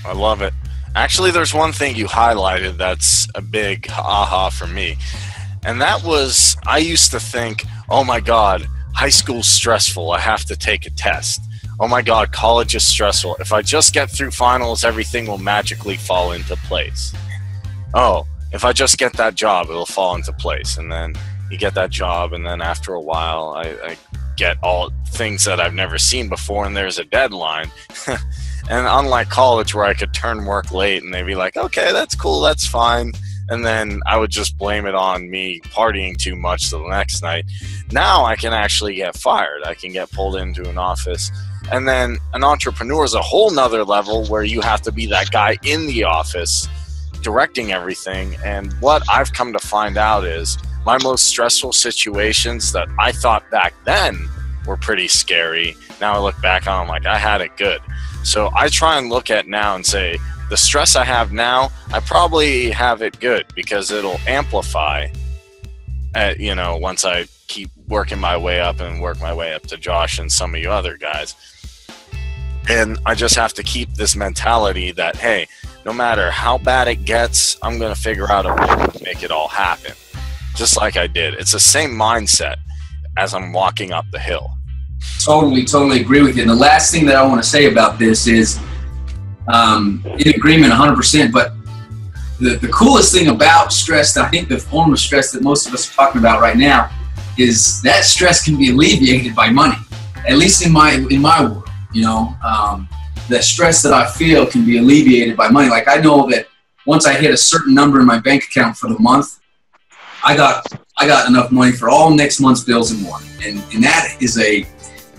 I love it. Actually, there's one thing you highlighted that's a big aha for me. And that was, I used to think, oh my God, high school's stressful. I have to take a test. Oh my God, college is stressful. If I just get through finals, everything will magically fall into place. Oh, if I just get that job, it'll fall into place. And then you get that job, and then after a while, I get all things that I've never seen before, and there's a deadline. And unlike college, where I could turn work late, and they'd be like, okay, that's cool, that's fine. And then I would just blame it on me partying too much the next night. Now I can actually get fired. I can get pulled into an office. And then an entrepreneur is a whole nother level where you have to be that guy in the office directing everything. And what I've come to find out is my most stressful situations that I thought back then were pretty scary. Now I look back on them like I had it good. So I try and look at now and say, the stress I have now, I probably have it good because it'll amplify, you know, once I keep working my way up and work my way up to Josh and some of you other guys. And I just have to keep this mentality that, hey, no matter how bad it gets, I'm going to figure out a way to make it all happen. Just like I did. It's the same mindset as I'm walking up the hill. Totally agree with you. And the last thing that I want to say about this is, in agreement 100%, but the coolest thing about stress, that I think the form of stress that most of us are talking about right now, is that stress can be alleviated by money. At least in my world, you know, the stress that I feel can be alleviated by money. Like I know that once I hit a certain number in my bank account for the month, I got enough money for all next month's bills in one. And that is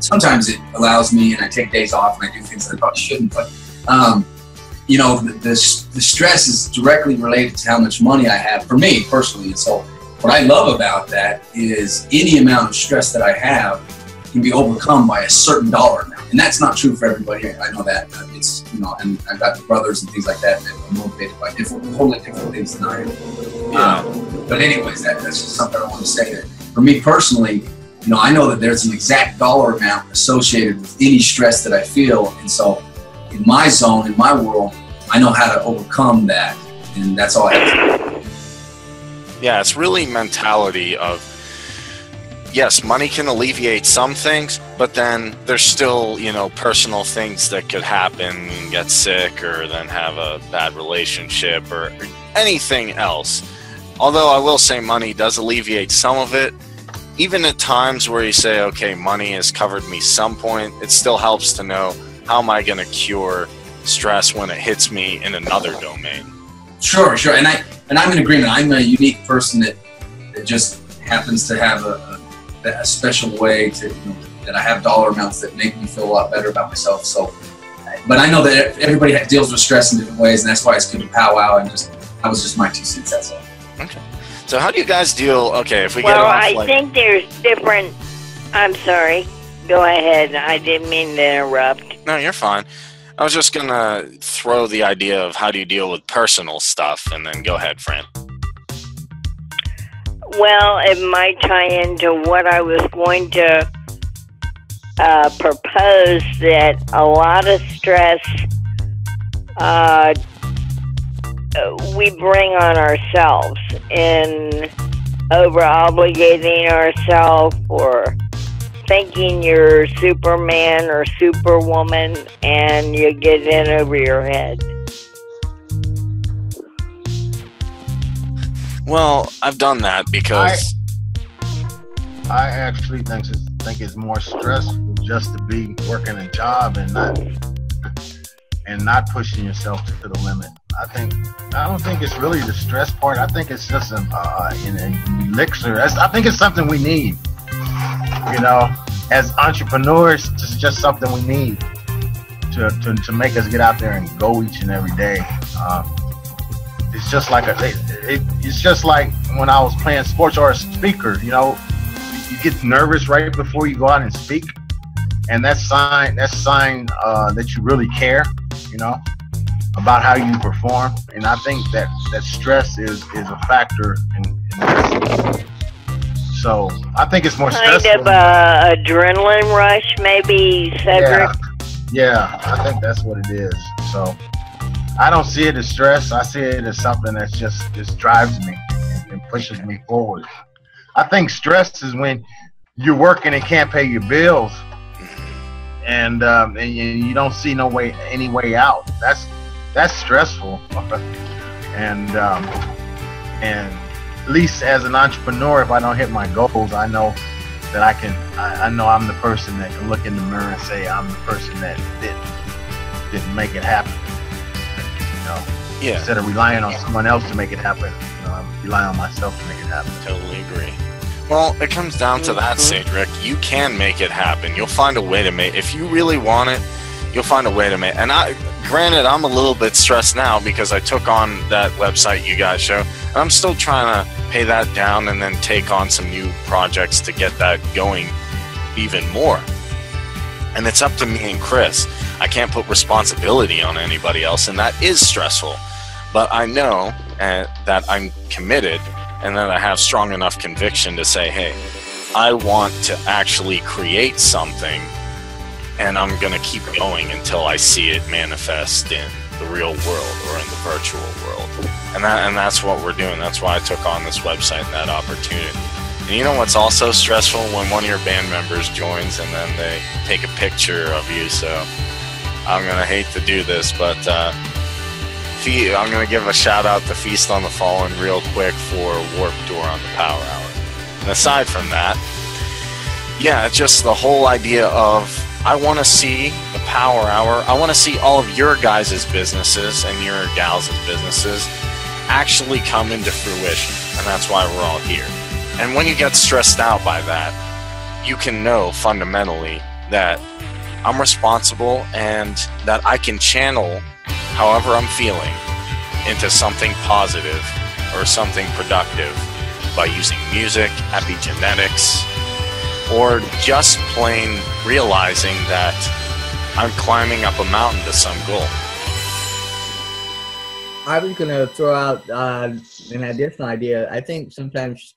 sometimes it allows me, and I take days off and I do things that I probably shouldn't, but you know, the stress is directly related to how much money I have for me personally. And so what I love about that is any amount of stress that I have can be overcome by a certain dollar amount. And that's not true for everybody. I know that. It's, you know, and I've got brothers and things like that that are motivated by totally different things than I am. But anyways, that's just something I want to say. That for me personally, you know, I know that there's an exact dollar amount associated with any stress that I feel. And so in my zone, in my world, I know how to overcome that. And that's all I have to do. Yeah, it's really mentality of, yes, money can alleviate some things, but then there's still, you know, personal things that could happen, and get sick, or then have a bad relationship, or anything else. Although I will say money does alleviate some of it. Even at times where you say, okay, money has covered me some point, it still helps to know, how am I going to cure stress when it hits me in another domain? Sure. And I'm in agreement. I'm a unique person that just happens to have a special way to, you know, that I have dollar amounts that make me feel a lot better about myself. So, but I know that everybody deals with stress in different ways, and that's why it's good to powwow. And that was just my 2 cents. That's all. Okay. So how do you guys deal? Okay, if we get well, off, I think there's different. I'm sorry. Go ahead. I didn't mean to interrupt. No, you're fine. I was just going to throw the idea of how do you deal with personal stuff, and then go ahead, Fran. Well, it might tie into what I was going to propose, that a lot of stress we bring on ourselves in over-obligating ourselves, or thinking you're Superman or Superwoman, and you get in over your head. Well, I've done that because I actually think it's more stressful just to be working a job and not pushing yourself to the limit. I don't think it's really the stress part. I think it's just an elixir. I think it's something we need. You know, as entrepreneurs, it's just something we need to make us get out there and go each and every day. It's just like it's just like when I was playing sports or a speaker. You know, you get nervous right before you go out and speak, and that's sign that you really care. You know, about how you perform, and I think that stress is a factor in this. So I think it's more stressful. Kind of adrenaline rush, maybe, Cedric? Yeah, I think that's what it is. So I don't see it as stress. I see it as something that just drives me and pushes me forward. I think stress is when you're working and can't pay your bills, and you don't see any way out. That's stressful. And at least as an entrepreneur, if I don't hit my goals, I know that I know I'm the person that can look in the mirror and say I'm the person that didn't make it happen. You know, Yeah. Instead of relying on someone else to make it happen, you know, I'm relying on myself to make it happen. Totally agree. Well, it comes down to that, Cedric. You can make it happen. You'll find a way to make. If you really want it, you'll find a way to make. And granted, I'm a little bit stressed now because I took on that website you guys show, and I'm still trying to pay that down and then take on some new projects to get that going even more. And it's up to me and Chris. I can't put responsibility on anybody else, and that is stressful. But I know that I'm committed, and that I have strong enough conviction to say, hey, I want to actually create something, and I'm going to keep going until I see it manifest in the real world or in the virtual world. And that's what we're doing. That's why I took on this website and that opportunity. And you know what's also stressful? When one of your band members joins and then they take a picture of you. So I'm going to hate to do this, but I'm going to give a shout out to Feast on the Fallen real quick for Warped Tour on the Power Hour. And aside from that, yeah, it's just the whole idea of I want to see the Power Hour. I want to see all of your guys' businesses and your gals' businesses actually come into fruition. And that's why we're all here. And when you get stressed out by that, you can know fundamentally that I'm responsible and that I can channel however I'm feeling into something positive or something productive by using music, epigenetics, or just plain realizing that I'm climbing up a mountain to some goal. I was going to throw out an additional idea. I think sometimes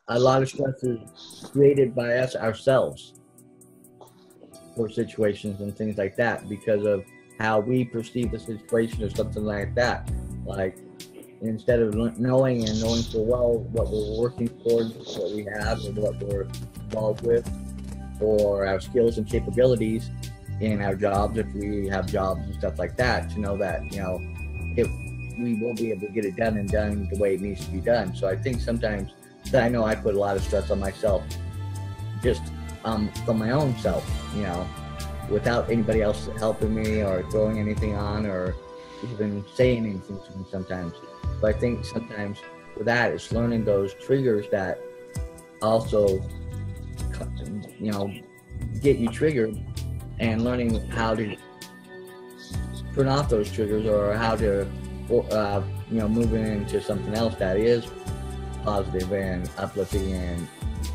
a lot of stress is created by us ourselves for situations and things like that because of how we perceive the situation or something like that. Like, instead of knowing full well what we're working towards, what we have and what we're involved with, or our skills and capabilities in our jobs, if we have jobs and stuff like that, to know that, you know, we will be able to get it done and done the way it needs to be done. So I think sometimes that I know I put a lot of stress on myself just from my own self, you know, without anybody else helping me or throwing anything on or even saying anything to me sometimes. But I think sometimes with that, it's learning those triggers that also, you know, get you triggered, and learning how to turn off those triggers or how to, you know, move into something else that is positive and uplifting and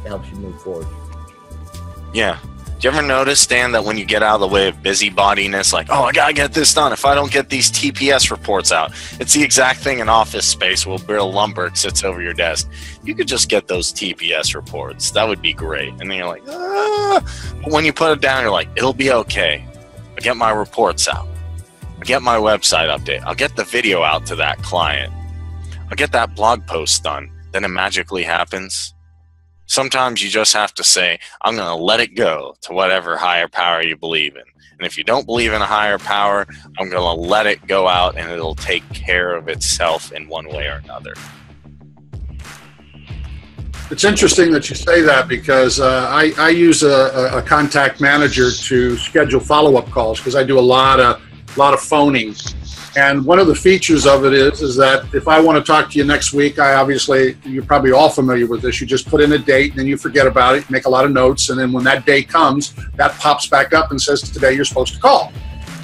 helps you move forward. Yeah. Do you ever notice, Dan, that when you get out of the way of busybodiness, like, oh, I gotta get this done. If I don't get these TPS reports out, it's the exact thing in Office Space where Bill Lumberg sits over your desk. You could just get those TPS reports. That would be great. And then you're like, ah. But when you put it down, you're like, it'll be okay. I'll get my reports out. I'll get my website update. I'll get the video out to that client. I'll get that blog post done. Then it magically happens. Sometimes you just have to say, I'm going to let it go to whatever higher power you believe in. And if you don't believe in a higher power, I'm going to let it go out and it'll take care of itself in one way or another. It's interesting that you say that because I use a contact manager to schedule follow-up calls because I do a lot of phoning. And one of the features of it is that if I want to talk to you next week, you're probably all familiar with this. You just put in a date and then you forget about it, make a lot of notes. And then when that day comes, that pops back up and says, today you're supposed to call.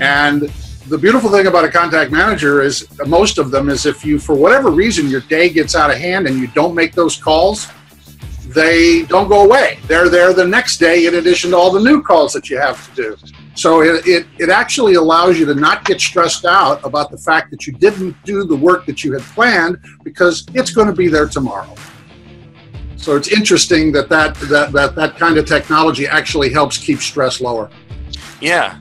And the beautiful thing about a contact manager is most of them is if you, for whatever reason, your day gets out of hand and you don't make those calls, they don't go away. They're there the next day in addition to all the new calls that you have to do. So it actually allows you to not get stressed out about the fact that you didn't do the work that you had planned because it's going to be there tomorrow. So it's interesting that kind of technology actually helps keep stress lower. Yeah.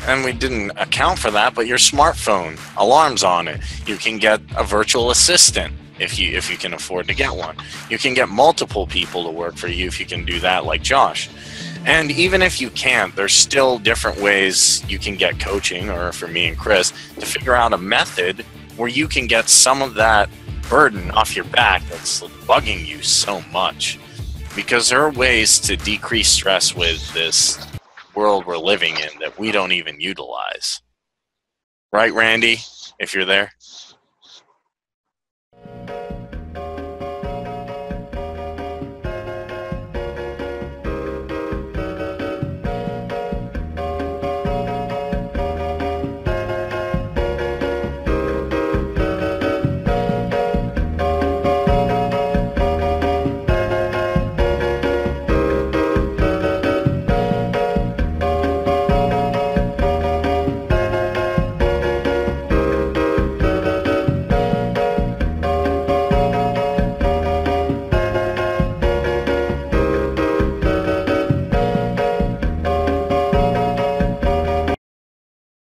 and we didn't account for that, but your smartphone, alarms on it. You can get a virtual assistant if you can afford to get one. You can get multiple people to work for you if you can do that, like Josh. And even if you can't, there's still different ways you can get coaching, or for me and Chris, to figure out a method where you can get some of that burden off your back that's bugging you so much. Because there are ways to decrease stress with this world we're living in that we don't even utilize. Right, Randy? If you're there?